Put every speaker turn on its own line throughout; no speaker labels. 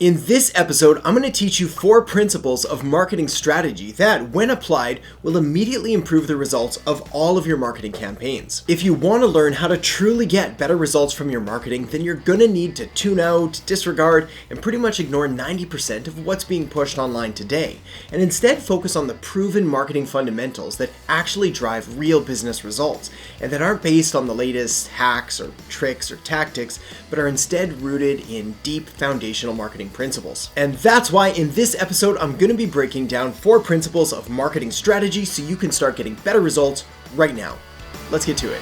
In this episode, I'm going to teach you 4 principles of marketing strategy that, when applied, will immediately improve the results of all of your marketing campaigns. If you want to learn how to truly get better results from your marketing, then you're going to need to tune out, disregard, and pretty much ignore 90% of what's being pushed online today, and instead focus on the proven marketing fundamentals that actually drive real business results, and that aren't based on the latest hacks or tricks or tactics, but are instead rooted in deep foundational marketing principles. And that's why in this episode, I'm going to be breaking down 4 principles of marketing strategy so you can start getting better results right now. Let's get to it.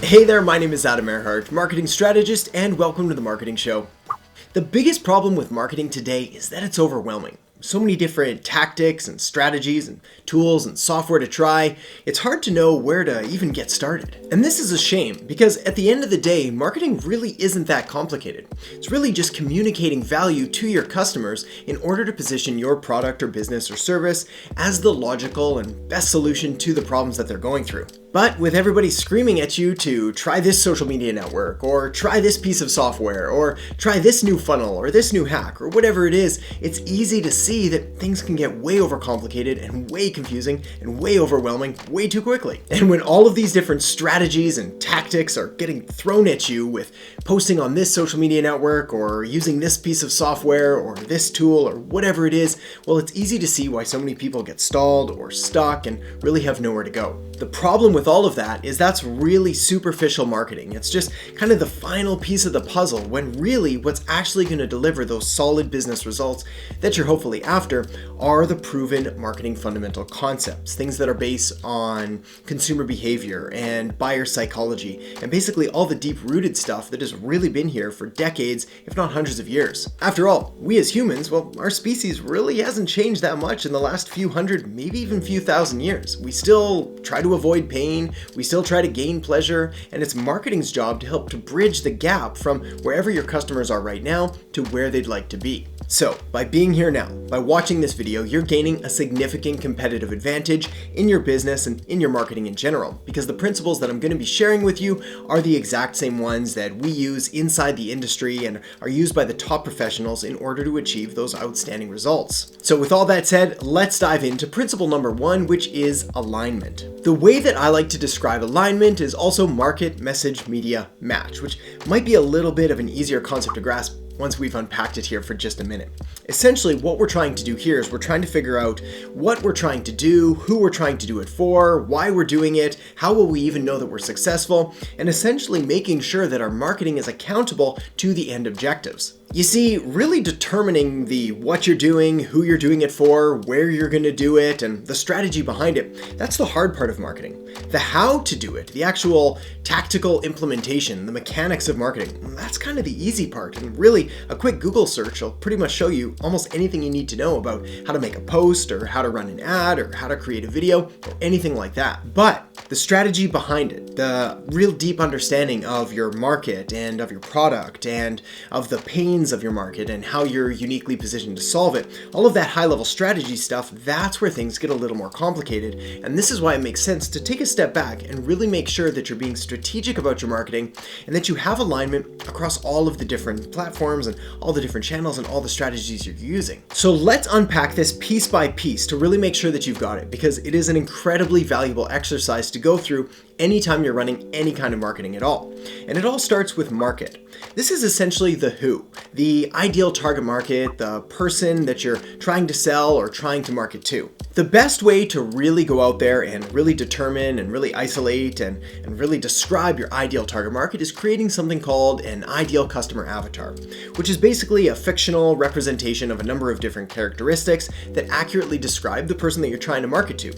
Hey there, my name is Adam Erhart, marketing strategist, and welcome to The Marketing Show. The biggest problem with marketing today is that it's overwhelming. So many different tactics and strategies and tools and software to try, it's hard to know where to even get started. And this is a shame because at the end of the day, marketing really isn't that complicated. It's really just communicating value to your customers in order to position your product or business or service as the logical and best solution to the problems that they're going through. But with everybody screaming at you to try this social media network, or try this piece of software, or try this new funnel, or this new hack, or whatever it is, it's easy to see that things can get way overcomplicated and way confusing and way overwhelming way too quickly. And when all of these different strategies and tactics are getting thrown at you with posting on this social media network, or using this piece of software, or this tool, or whatever it is, well, it's easy to see why so many people get stalled or stuck and really have nowhere to go. The problem with all of that is that's really superficial marketing. It's just kind of the final piece of the puzzle when really what's actually going to deliver those solid business results that you're hopefully after are the proven marketing fundamental concepts, things that are based on consumer behavior and buyer psychology, and basically all the deep-rooted stuff that has really been here for decades, if not hundreds of years. After all, we as humans, well, our species really hasn't changed that much in the last few hundred, maybe even few thousand years. We still try to avoid pain, we still try to gain pleasure, and it's marketing's job to help to bridge the gap from wherever your customers are right now to where they'd like to be. So, by being here now, by watching this video, you're gaining a significant competitive advantage in your business and in your marketing in general, because the principles that I'm going to be sharing with you are the exact same ones that we use inside the industry and are used by the top professionals in order to achieve those outstanding results. So with all that said, let's dive into principle number 1, which is alignment. The way that I like to describe alignment is also market, message, media, match, which might be a little bit of an easier concept to grasp once we've unpacked it here for just a minute. Essentially, what we're trying to do here is we're trying to figure out what we're trying to do, who we're trying to do it for, why we're doing it, how will we even know that we're successful, and essentially making sure that our marketing is accountable to the end objectives. You see, really determining the what you're doing, who you're doing it for, where you're going to do it, and the strategy behind it, that's the hard part of marketing. The how to do it, the actual tactical implementation, the mechanics of marketing, that's kind of the easy part. And really, a quick Google search will pretty much show you almost anything you need to know about how to make a post, or how to run an ad, or how to create a video, or anything like that. But the strategy behind it, the real deep understanding of your market and of your product and of the pain of your market and how you're uniquely positioned to solve it, all of that high-level strategy stuff, that's where things get a little more complicated. And this is why it makes sense to take a step back and really make sure that you're being strategic about your marketing and that you have alignment across all of the different platforms and all the different channels and all the strategies you're using. So let's unpack this piece by piece to really make sure that you've got it, because it is an incredibly valuable exercise to go through anytime you're running any kind of marketing at all. And it all starts with market. This is essentially the who, the ideal target market, the person that you're trying to sell or trying to market to. The best way to really go out there and really determine and really isolate and really describe your ideal target market is creating something called an ideal customer avatar, which is basically a fictional representation of a number of different characteristics that accurately describe the person that you're trying to market to.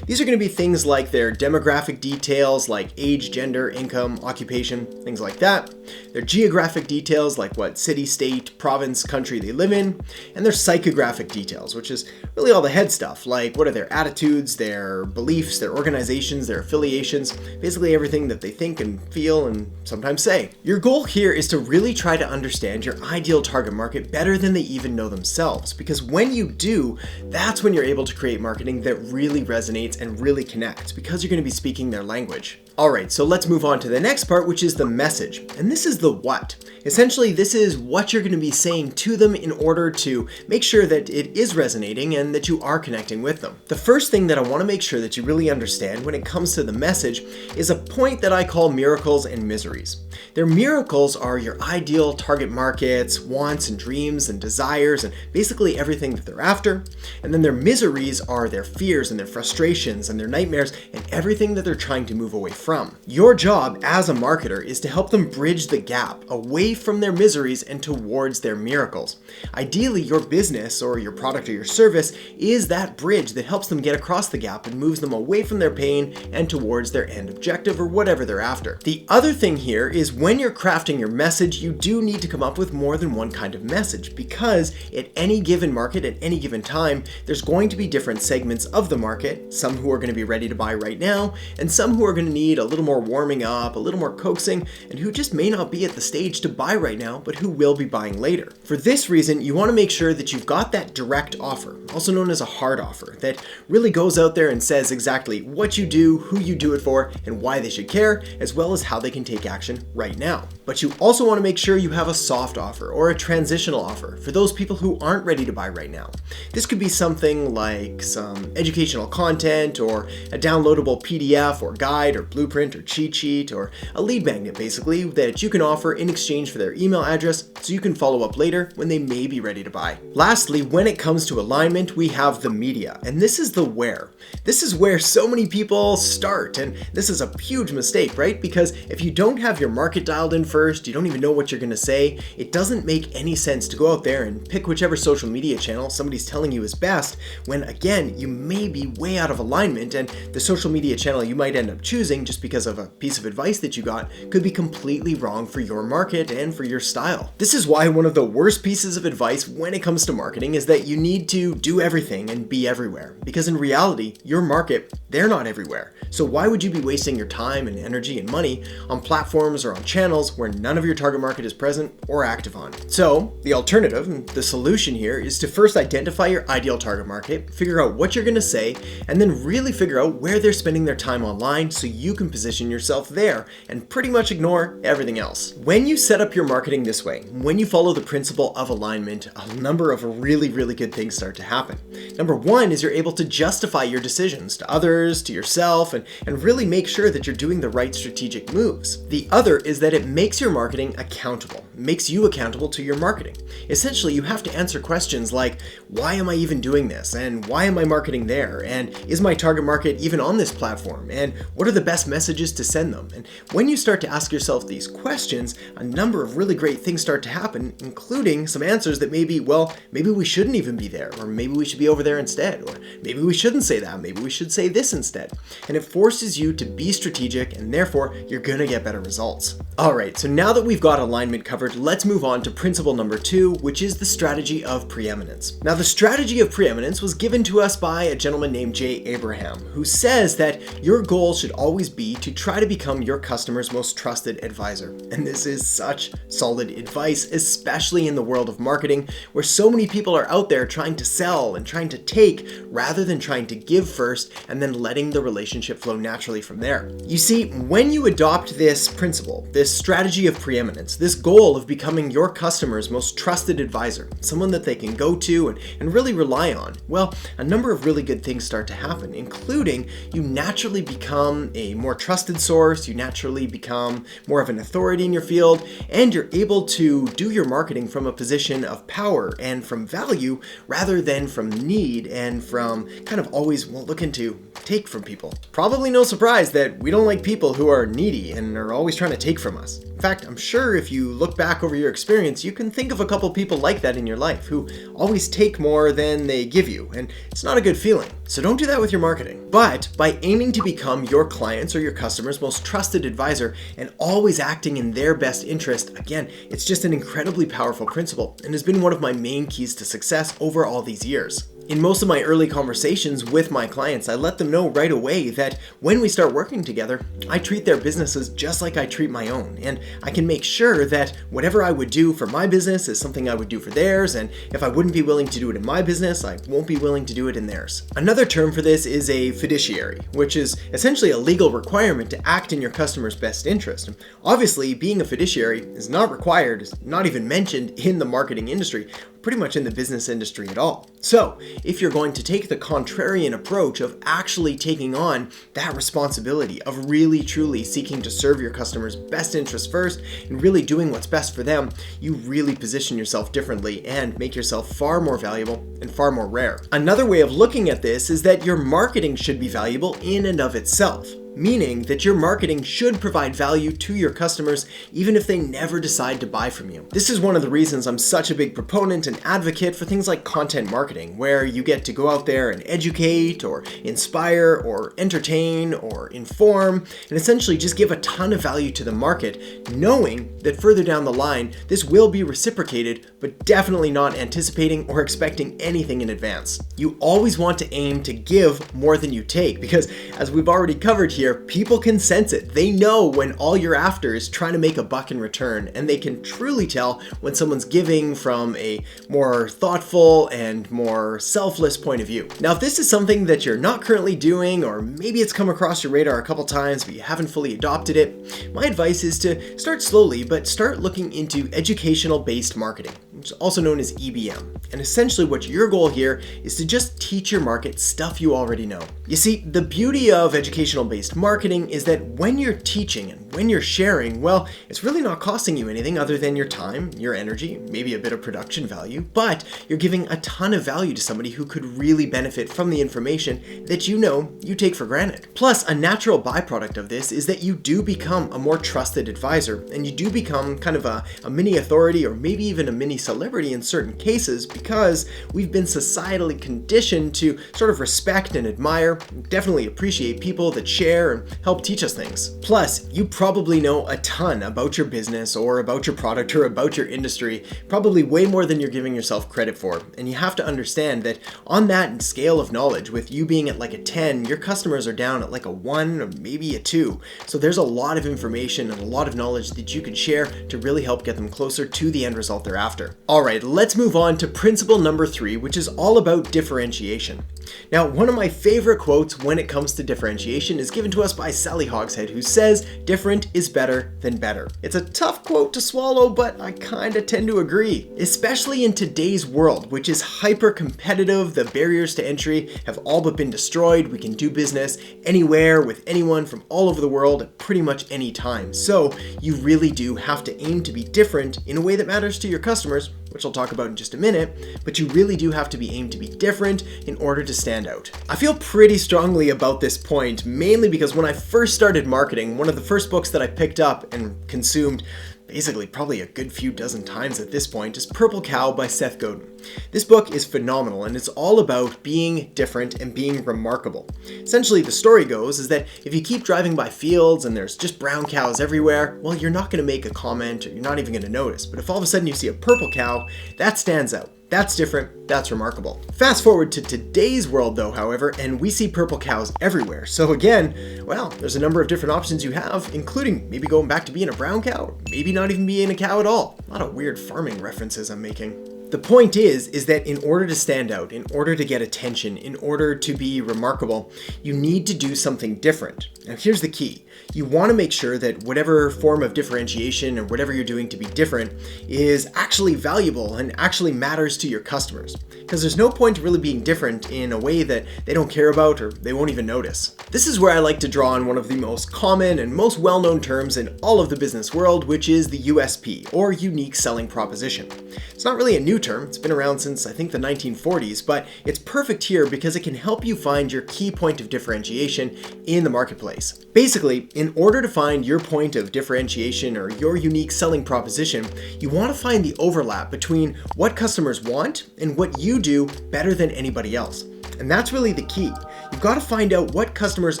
These are going to be things like their demographic details like age, gender, income, occupation, things like that. Their geographic details like what city, state, province, country they live in. And their psychographic details, which is really all the head stuff, like what are their attitudes, their beliefs, their organizations, their affiliations, basically everything that they think and feel and sometimes say. Your goal here is to really try to understand your ideal target market better than they even know themselves, because when you do, that's when you're able to create marketing that really resonates and really connects, because you're going to be speaking their language. Alright, so let's move on to the next part, which is the message. And this is the what. Essentially, this is what you're going to be saying to them in order to make sure that it is resonating and that you are connecting with them. The first thing that I want to make sure that you really understand when it comes to the message is a point that I call miracles and miseries. Their miracles are your ideal target markets, wants and dreams and desires and basically everything that they're after. And then their miseries are their fears and their frustrations and their nightmares and everything that they're trying to move away from. Your job as a marketer is to help them bridge the gap away from their miseries and towards their miracles. Ideally, your business or your product or your service is that bridge that helps them get across the gap and moves them away from their pain and towards their end objective or whatever they're after. The other thing here is when you're crafting your message, you do need to come up with more than one kind of message because at any given market, at any given time, there's going to be different segments of the market, some who are going to be ready to buy right now, and some who are going to need a little more warming up, a little more coaxing, and who just may not be at the stage to buy right now, but who will be buying later. For this reason, you want to make sure that you've got that direct offer, also known as a hard offer, that really goes out there and says exactly what you do, who you do it for, and why they should care, as well as how they can take action right now. But you also want to make sure you have a soft offer or a transitional offer for those people who aren't ready to buy right now. This could be something like some educational content or a downloadable PDF or guide or blueprint or cheat sheet or a lead magnet basically that you can offer in exchange for their email address so you can follow up later when they may be ready to buy. Lastly, when it comes to alignment, we have the media, and this is the where. This is where so many people start, and this is a huge mistake, right? Because if you don't have your market dialed in first, you don't even know what you're going to say, it doesn't make any sense to go out there and pick whichever social media channel somebody's telling you is best when, again, you may be way out of alignment and the social media channel you might end up choosing just because of a piece of advice that you got could be completely wrong for your market and for your style. This is why one of the worst pieces of advice when it comes to marketing is that you need to do everything and be everywhere. Because in reality, your market, they're not everywhere. So why would you be wasting your time and energy and money on platforms or on channels where none of your target market is present or active on? So the alternative, and the solution here, is to first identify your ideal target market, figure out what you're going to say, and then really figure out where they're spending their time online so you can position yourself there and pretty much ignore everything else. When you set up your marketing this way, when you follow the principle of alignment, a number of really good things start to happen. Number one is you're able to justify your decisions to others, to yourself, and really make sure that you're doing the right strategic moves. The other is that it makes your marketing accountable. It makes you accountable to your marketing. Essentially, you have to answer questions like, why am I even doing this? And why am I marketing there? And is my target market even on this platform? And what are the best messages to send them? And when you start to ask yourself these questions, a number of really great things start to happen, including some answers that maybe we shouldn't even be there, or maybe we should be over there instead, or maybe we shouldn't say that, maybe we should say this instead. And it forces you to be strategic, and therefore you're gonna get better results. Alright, so now that we've got alignment covered, let's move on to principle number 2, which is the strategy of preeminence. Now, the strategy of preeminence was given to us by a gentleman named Jay Abraham, who says that your goal should always be to try to become your customer's most trusted advisor. And this is such solid advice, especially in the world of marketing, where so many people are out there trying to sell and trying to take rather than trying to give first and then letting the relationship flow naturally from there. You see, when you adopt this principle, this strategy of preeminence, this goal of becoming your customer's most trusted advisor, someone that they can go to and really rely on, well, a number of really good things start to happen, including you naturally become a more trusted source, you naturally become more of an authority in your field, and you're able to do your marketing from a position of power and from value rather than from need and from kind of always looking to take from people. Probably no surprise that we don't like people who are needy and are always trying to take from us. In fact, I'm sure if you look back over your experience, you can think of a couple people like that in your life who always take more than they give you, and it's not a good feeling. So don't do that with your marketing. But by aiming to become your clients or your customers' most trusted advisor and always acting in their best interest, again, it's just an incredibly powerful principle and has been one of my main keys to success over all these years. In most of my early conversations with my clients, I let them know right away that when we start working together, I treat their businesses just like I treat my own, and I can make sure that whatever I would do for my business is something I would do for theirs, and if I wouldn't be willing to do it in my business, I won't be willing to do it in theirs. Another term for this is a fiduciary, which is essentially a legal requirement to act in your customer's best interest. Obviously, being a fiduciary is not required, is not even mentioned in the marketing industry, pretty much in the business industry at all. So, if you're going to take the contrarian approach of actually taking on that responsibility of really truly seeking to serve your customers' best interests first and really doing what's best for them, you really position yourself differently and make yourself far more valuable and far more rare. Another way of looking at this is that your marketing should be valuable in and of itself. Meaning that your marketing should provide value to your customers even if they never decide to buy from you. This is one of the reasons I'm such a big proponent and advocate for things like content marketing, where you get to go out there and educate or inspire or entertain or inform and essentially just give a ton of value to the market, knowing that further down the line this will be reciprocated, but definitely not anticipating or expecting anything in advance. You always want to aim to give more than you take, because as we've already covered here, people can sense it. They know when all you're after is trying to make a buck in return, and they can truly tell when someone's giving from a more thoughtful and more selfless point of view. Now, if this is something that you're not currently doing, or maybe it's come across your radar a couple times but you haven't fully adopted it, my advice is to start slowly, but start looking into educational-based marketing, which is also known as EBM. And essentially what your goal here is to just teach your market stuff you already know. You see, the beauty of educational-based marketing is that when you're teaching and when you're sharing, well, it's really not costing you anything other than your time, your energy, maybe a bit of production value, but you're giving a ton of value to somebody who could really benefit from the information that you know you take for granted. Plus, a natural byproduct of this is that you do become a more trusted advisor, and you do become kind of a mini authority or maybe even a mini celebrity in certain cases, because we've been societally conditioned to sort of respect and admire, definitely appreciate people that share and help teach us things. Plus, you probably know a ton about your business or about your product or about your industry, probably way more than you're giving yourself credit for. And you have to understand that on that scale of knowledge, with you being at like a 10, your customers are down at like a 1 or maybe a 2. So there's a lot of information and a lot of knowledge that you can share to really help get them closer to the end result they're after. All right, let's move on to principle number 3, which is all about differentiation. Now, one of my favorite quotes when it comes to differentiation is given to us by Sally Hogshead, who says, "Different is better than better." It's a tough quote to swallow, but I kinda tend to agree. Especially in today's world, which is hyper competitive, the barriers to entry have all but been destroyed. We can do business anywhere with anyone from all over the world at pretty much any time. So you really do have to aim to be different in a way that matters to your customers, which I'll talk about in just a minute, but you really do have to be aimed to be different in order to stand out. I feel pretty strongly about this point, mainly because when I first started marketing, one of the first books that I picked up and consumed basically probably a good few dozen times at this point is Purple Cow by Seth Godin. This book is phenomenal, and it's all about being different and being remarkable. Essentially, the story goes is that if you keep driving by fields and there's just brown cows everywhere, well, you're not going to make a comment, or you're not even going to notice. But if all of a sudden you see a purple cow, that stands out. That's different, that's remarkable. Fast forward to today's world though, however, and we see purple cows everywhere. So again, well, there's a number of different options you have, including maybe going back to being a brown cow, or maybe not even being a cow at all. A lot of weird farming references I'm making. The point is that in order to stand out, in order to get attention, in order to be remarkable, you need to do something different. Now here's the key. You want to make sure that whatever form of differentiation or whatever you're doing to be different is actually valuable and actually matters to your customers. Because there's no point to really being different in a way that they don't care about or they won't even notice. This is where I like to draw on one of the most common and most well-known terms in all of the business world, which is the USP, or unique selling proposition. It's not really a new term, it's been around since I think the 1940s, but it's perfect here because it can help you find your key point of differentiation in the marketplace. Basically, in order to find your point of differentiation or your unique selling proposition, you want to find the overlap between what customers want and what you do better than anybody else. And that's really the key. you've got to find out what customers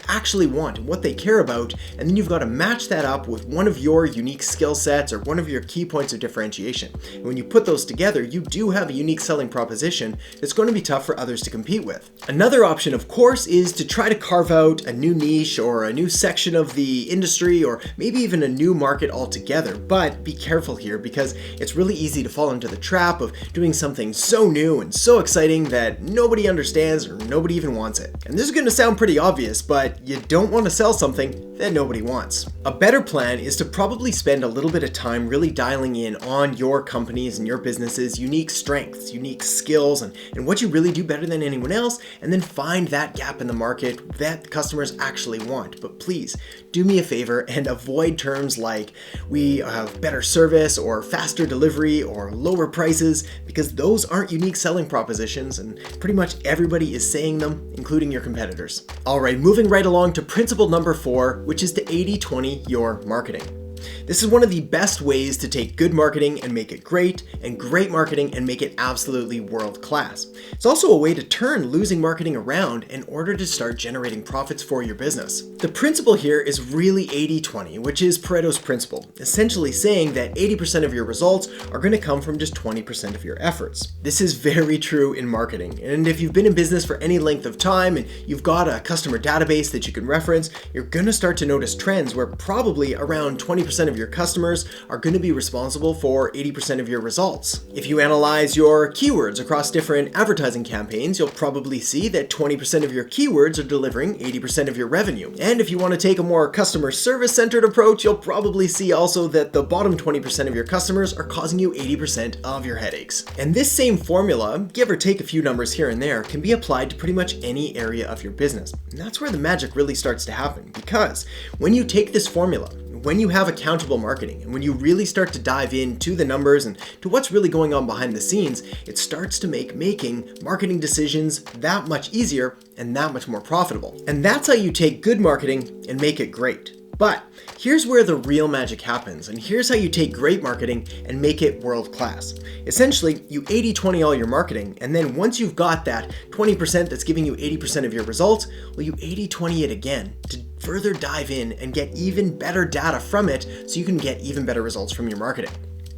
actually want and what they care about, and then you've got to match that up with one of your unique skill sets or one of your key points of differentiation. And when you put those together, you do have a unique selling proposition that's going to be tough for others to compete with. Another option, of course, is to try to carve out a new niche or a new section of the industry, or maybe even a new market altogether. But be careful here, because it's really easy to fall into the trap of doing something so new and so exciting that nobody understands or nobody even wants it. And this is going to sound pretty obvious, but you don't want to sell something that nobody wants. A better plan is to probably spend a little bit of time really dialing in on your company's and your business's unique strengths, unique skills, and what you really do better than anyone else, and then find that gap in the market that customers actually want. But please, do me a favor and avoid terms like we have better service or faster delivery or lower prices, because those aren't unique selling propositions, and pretty much everybody is saying them, including your competitors. All right, moving right along to principle number 4, which is to 80-20 your marketing. This is one of the best ways to take good marketing and make it great, and great marketing and make it absolutely world class. It's also a way to turn losing marketing around in order to start generating profits for your business. The principle here is really 80-20, which is Pareto's principle, essentially saying that 80% of your results are going to come from just 20% of your efforts. This is very true in marketing, and if you've been in business for any length of time and you've got a customer database that you can reference, you're going to start to notice trends where probably around 20% of your customers are going to be responsible for 80% of your results. If you analyze your keywords across different advertising campaigns, you'll probably see that 20% of your keywords are delivering 80% of your revenue. And if you want to take a more customer service centered approach, you'll probably see also that the bottom 20% of your customers are causing you 80% of your headaches. And this same formula, give or take a few numbers here and there, can be applied to pretty much any area of your business. And that's where the magic really starts to happen, because when you take this formula, when you have accountable marketing, and when you really start to dive into the numbers and to what's really going on behind the scenes, it starts to make making marketing decisions that much easier and that much more profitable. And that's how you take good marketing and make it great. But here's where the real magic happens, and here's how you take great marketing and make it world class. Essentially, you 80-20 all your marketing, and then once you've got that 20% that's giving you 80% of your results, well, you 80-20 it again to further dive in and get even better data from it so you can get even better results from your marketing.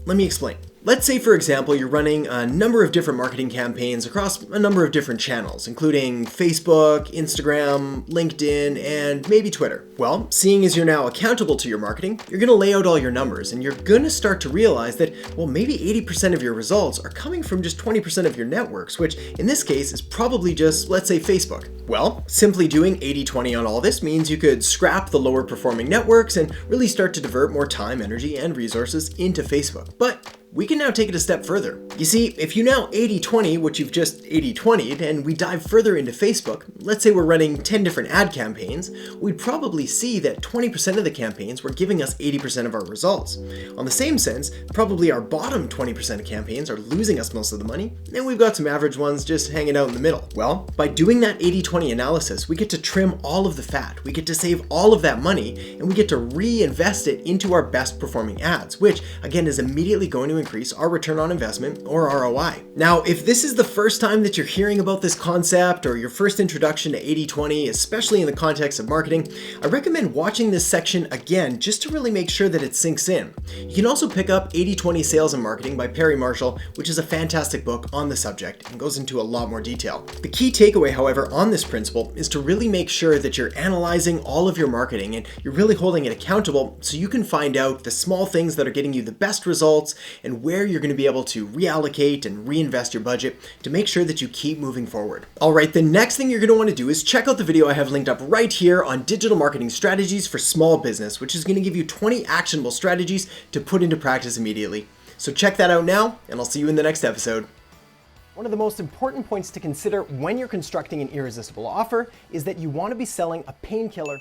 Let me explain. Let's say, for example, you're running a number of different marketing campaigns across a number of different channels, including Facebook, Instagram, LinkedIn, and maybe Twitter. Well, seeing as you're now accountable to your marketing, you're going to lay out all your numbers, and you're going to start to realize that, well, maybe 80% of your results are coming from just 20% of your networks, which in this case is probably just, let's say, Facebook. Well, simply doing 80-20 on all this means you could scrap the lower performing networks and really start to divert more time, energy, and resources into Facebook. But we can now take it a step further. You see, if you now 80-20 what you've just 80-20'd, and we dive further into Facebook, let's say we're running 10 different ad campaigns, we'd probably see that 20% of the campaigns were giving us 80% of our results. On the same sense, probably our bottom 20% of campaigns are losing us most of the money, and we've got some average ones just hanging out in the middle. Well, by doing that 80-20 analysis, we get to trim all of the fat, we get to save all of that money, and we get to reinvest it into our best performing ads, which again is immediately going to increase our return on investment, or ROI. Now, if this is the first time that you're hearing about this concept, or your first introduction to 80-20, especially in the context of marketing, I recommend watching this section again just to really make sure that it sinks in. You can also pick up 80-20 Sales and Marketing by Perry Marshall, which is a fantastic book on the subject and goes into a lot more detail. The key takeaway, however, on this principle is to really make sure that you're analyzing all of your marketing and you're really holding it accountable so you can find out the small things that are getting you the best results and where you're going to be able to reallocate and reinvest your budget to make sure that you keep moving forward. All right, the next thing you're going to want to do is check out the video I have linked up right here on digital marketing strategies for small business, which is going to give you 20 actionable strategies to put into practice immediately. So check that out now, and I'll see you in the next episode. One of the most important points to consider when you're constructing an irresistible offer is that you want to be selling a painkiller